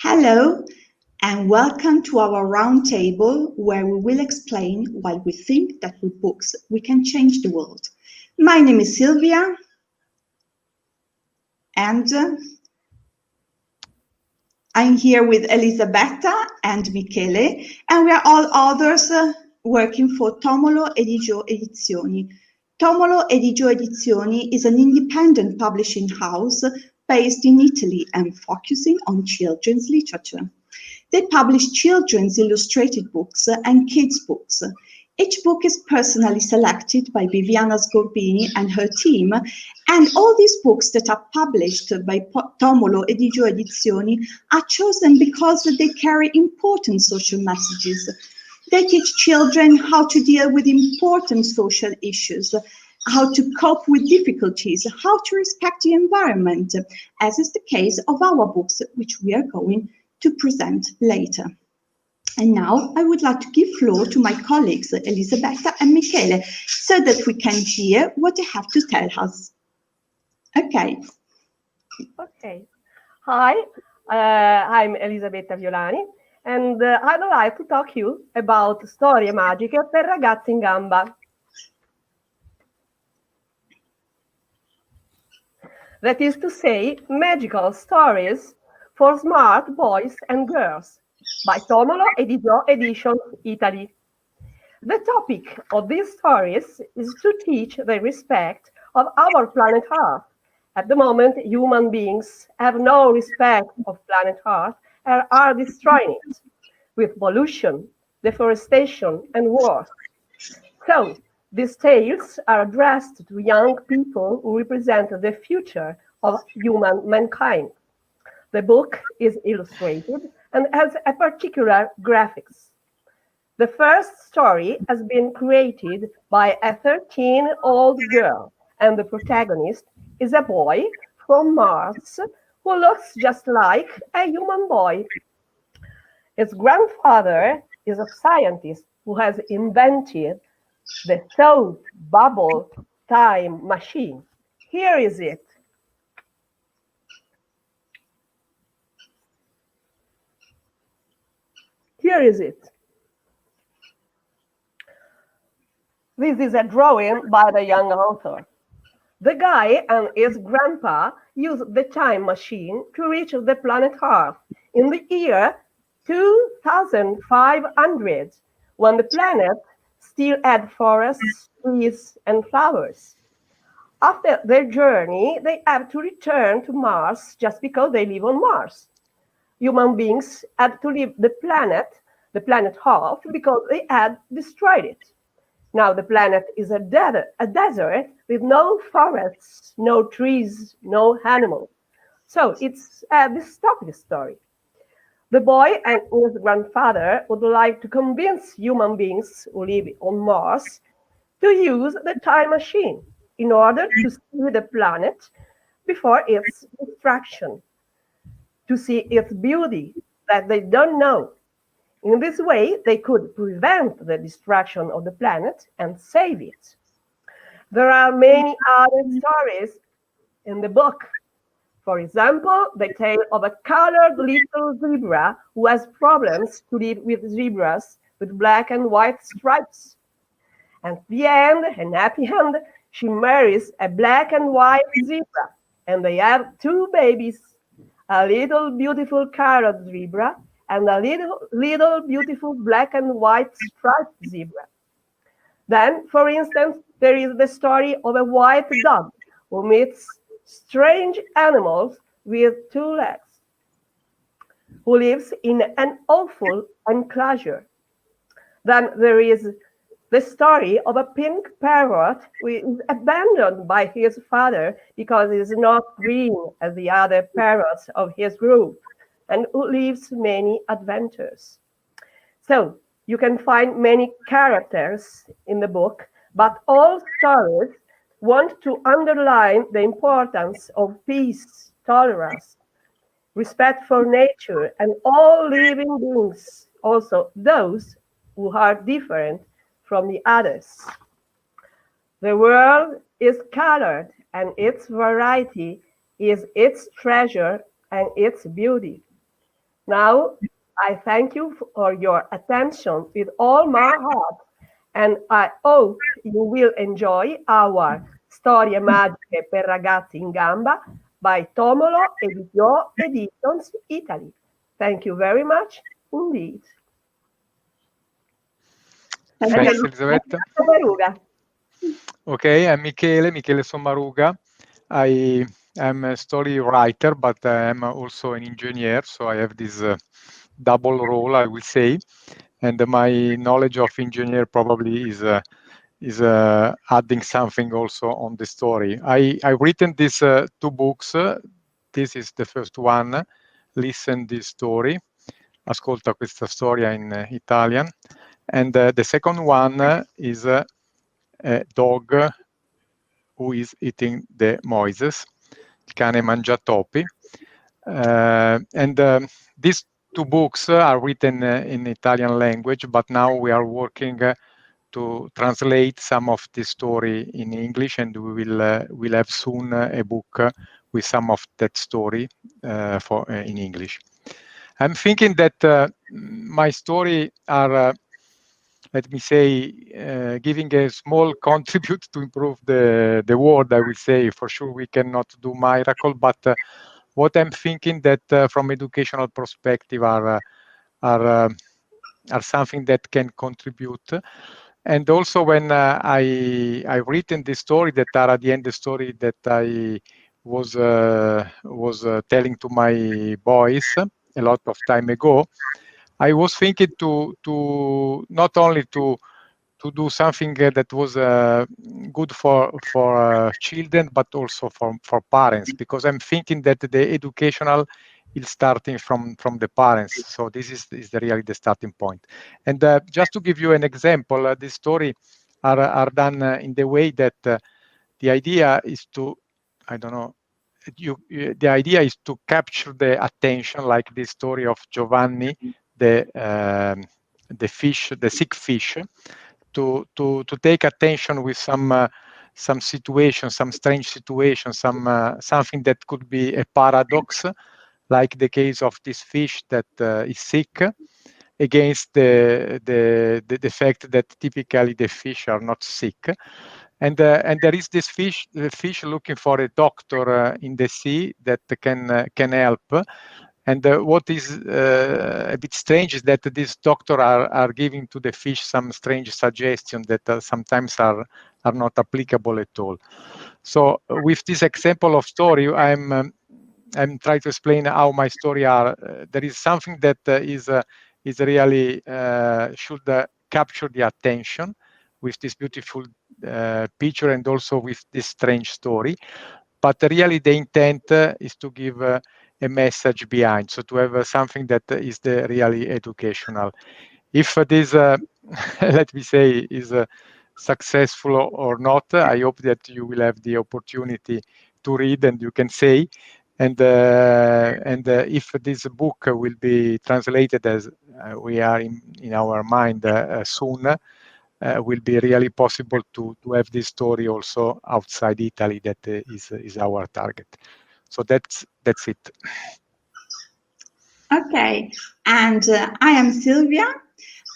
Hello, and welcome to our roundtable where we will explain why we think that with books we can change the world. My name is Silvia, and I'm here with Elisabetta and Michele, and we are all authors working for Tomolo Edigio Edizioni. Tomolo Edigio Edizioni is an independent publishing house based in Italy and focusing on children's literature. They publish children's illustrated books and kids' books. Each book is personally selected by Viviana Sgorbini and her team, and all these books that are published by Tomolo Edigio Edizioni are chosen because they carry important social messages. They teach children how to deal with important social issues, how to cope with difficulties, how to respect the environment, as is the case of our books, which we are going to present later. And now I would like to give floor to my colleagues, Elisabetta and Michele, so that we can hear what they have to tell us. Okay. Hi, I'm Elisabetta Violani, and I'd like to talk to you about storie magiche per ragazzi in gamba. That is to say, magical stories for smart boys and girls by Tomolo Edigio Editions Italy. The topic of these stories is to teach the respect of our planet Earth. At the moment, human beings have no respect of planet Earth and are destroying it with pollution, deforestation, and wars. So, these tales are addressed to young people who represent the future of mankind. The book is illustrated and has a particular graphics. The first story has been created by a 13-year-old girl, and the protagonist is a boy from Mars who looks just like a human boy. His grandfather is a scientist who has invented the thought bubble time machine. Here is it. Here is it. This is a drawing by the young author. The guy and his grandpa used the time machine to reach the planet Earth in the year 2500, when the planet still had forests, trees, and flowers. After their journey, they have to return to Mars just because they live on Mars. Human beings had to leave the planet Earth, because they had destroyed it. Now the planet is a desert with no forests, no trees, no animals. So it's a dystopic story. The boy and his grandfather would like to convince human beings who live on Mars to use the time machine in order to see the planet before its destruction, to see its beauty that they don't know. In this way, they could prevent the destruction of the planet and save it. There are many other stories in the book. For example, the tale of a colored little zebra who has problems to live with zebras with black and white stripes. And at the end, an happy end, she marries a black and white zebra, and they have two babies, a little beautiful colored zebra and a little beautiful black and white striped zebra. Then, for instance, there is the story of a white dog who meets strange animals with two legs, who lives in an awful enclosure. Then there is the story of a pink parrot who is abandoned by his father because he is not green as the other parrots of his group, and who lives many adventures. So you can find many characters in the book, but all stories want to underline the importance of peace, tolerance, respect for nature and all living beings, also those who are different from the others. The world is colored, and its variety is its treasure and its beauty. Now, I thank you for your attention with all my heart, and I hope you will enjoy our Storie magiche per ragazzi in gamba by Tomolo Editions Italy. Thank you very much indeed. Thanks, Elisabetta. Sommaruga. Okay, I'm Michele Sommaruga. I am a story writer, but I am also an engineer, so I have this double role, I will say. And my knowledge of engineer probably is adding something also on the story. I've written these 2 books. This is the first one, Listen This Story, Ascolta questa storia in Italian. And the second one is a dog who is eating the Moises, il cane mangiatopi. And these 2 books are written in Italian language, but now we are working to translate some of the story in English, and we will have soon a book with some of that story in English. I'm thinking that my story are, let me say, giving a small contribute to improve the world. I will say, for sure we cannot do miracle, but what I'm thinking that from educational perspective are something that can contribute. And also when I've written this story that are at the end the story that I was telling to my boys a lot of time ago, I was thinking to not only to do something that was good for children, but also for parents, because I'm thinking that the educational is starting from the parents. So this is really the starting point. And just to give you an example, this story are done in the way that the idea is to, I don't know, the idea is to capture the attention, like this story of Giovanni, the fish, the sick fish, to take attention with some situation, some strange situation, something that could be a paradox, like the case of this fish that is sick, against the fact that typically the fish are not sick. And there is this fish looking for a doctor in the sea that can help. And what is a bit strange is that these doctors are giving to the fish some strange suggestions that sometimes are not applicable at all. So with this example of story, I'm trying to explain how my story are. There is something that is really should capture the attention with this beautiful picture and also with this strange story. But really the intent is to give a message behind, so to have something that is really educational. If this, let me say, is successful or not, I hope that you will have the opportunity to read and you can say. And if this book will be translated as we are in our mind soon, will be really possible to have this story also outside Italy. That is our target. So that's it. Okay, and I am Silvia,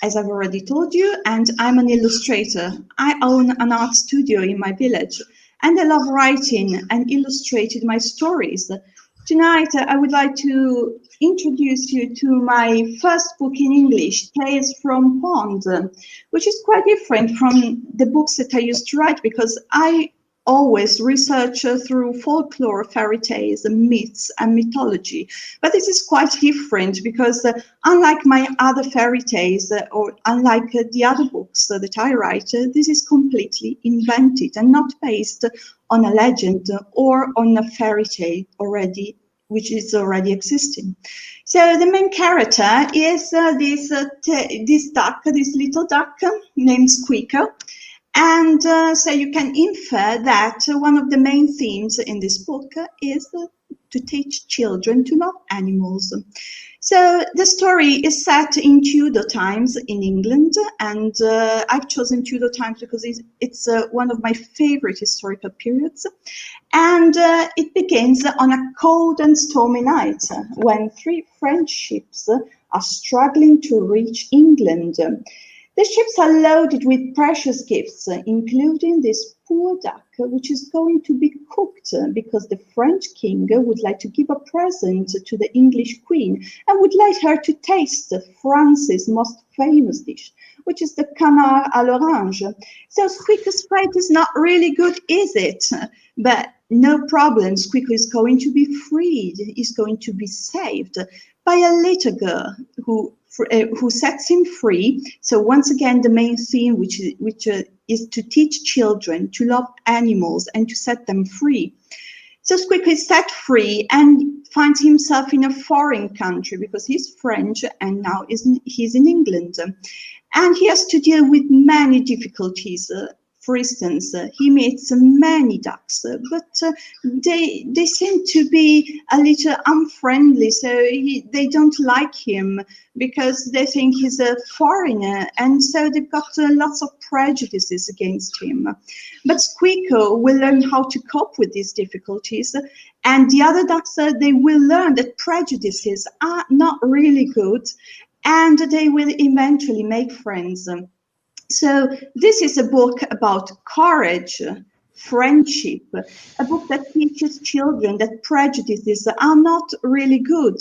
as I've already told you, and I'm an illustrator. I own an art studio in my village, and I love writing and illustrating my stories. Tonight, I would like to introduce you to my first book in English, Tales from Pond, which is quite different from the books that I used to write, because I always research through folklore, fairy tales, myths and mythology. But this is quite different because unlike my other fairy tales or unlike the other books that I write, this is completely invented and not based on a legend or on a fairy tale which is already existing. So the main character is this little duck named Squeaker. And so you can infer that one of the main themes in this book is to teach children to love animals. So the story is set in Tudor times in England, and I've chosen Tudor times because it's one of my favorite historical periods. And it begins on a cold and stormy night when 3 French ships are struggling to reach England. The ships are loaded with precious gifts, including this poor duck, which is going to be cooked because the French king would like to give a present to the English queen and would like her to taste France's most famous dish, which is the canard à l'orange. So Squeaker's fate is not really good, is it? But no problem, Squeaker is going to be freed. He's going to be saved by a little girl who sets him free. So once again, the main theme, which is to teach children to love animals and to set them free. So Squeaker is set free and finds himself in a foreign country because he's French and now he's in England. And he has to deal with many difficulties. For instance, he meets many ducks, but they seem to be a little unfriendly, so they don't like him because they think he's a foreigner, and so they've got lots of prejudices against him. But Squeaker will learn how to cope with these difficulties, and the other ducks, they will learn that prejudices are not really good, and they will eventually make friends. So this is a book about courage, friendship, a book that teaches children that prejudices are not really good,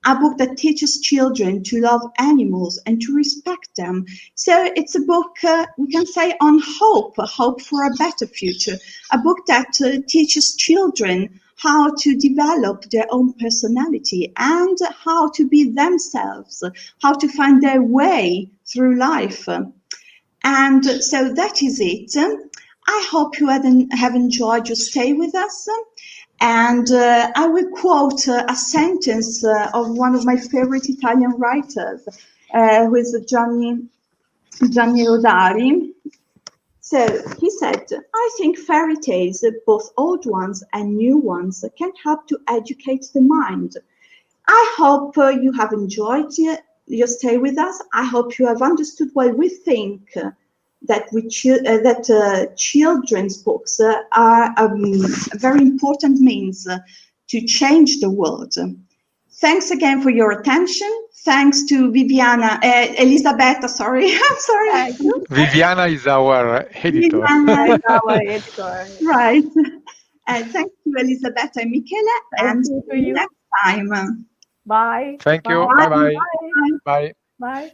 a book that teaches children to love animals and to respect them. So it's a book, we can say, on hope for a better future, a book that teaches children how to develop their own personality and how to be themselves, how to find their way through life. And so that is it. I hope you have enjoyed your stay with us. And I will quote a sentence of one of my favorite Italian writers, who is Gianni Rodari. So he said, I think fairy tales, both old ones and new ones, can help to educate the mind. I hope you have enjoyed your stay with us. I hope you have understood why we think that children's books are a very important means to change the world. Thanks again for your attention. Thanks to Elisabetta, sorry, I'm sorry. Viviana is our editor. Viviana is our editor. Right. Thanks to Elisabetta and Michele, and see you next time. Bye. Thank you. Bye. Bye-bye. Bye. Bye. Bye.